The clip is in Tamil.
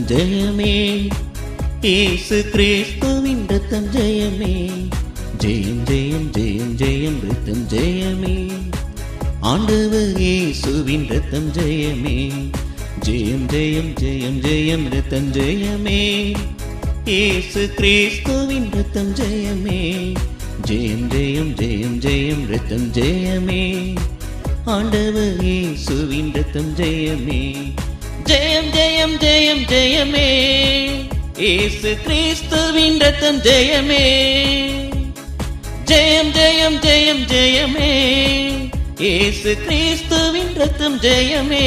ஜெயமே, இயேசு கிறிஸ்துவின் ரத்தம் ஜெயமே, ஜெயம் ஜெயம் ஜெயம் ஜெயம் ரத்தம் ஜெயமே, ஆண்டவர் இயேசுவின் ரத்தம் ஜெயமே, ஜெயம் ஜெயம் ஜெயம் ஜெயம் ரத்தம் ஜெயமே, இயேசு கிறிஸ்துவின் ரத்தம் ஜெயமே, ஜெயம் ஜெயம் ஜெயம் ஜெயம் ரத்தம் ஜெயமே, ஆண்டவர் இயேசுவின் ரத்தம் ஜெயமே, ஜெயம் ஜெயம் ஜெயம் ஜெயமே, இயேசு கிறிஸ்துவின் ரத்தம் ஜெயமே, ஜெயம் ஜெயம் ஜெயம் ஜெயமே, இயேசு கிறிஸ்துவின் ரத்தம் ஜெயமே.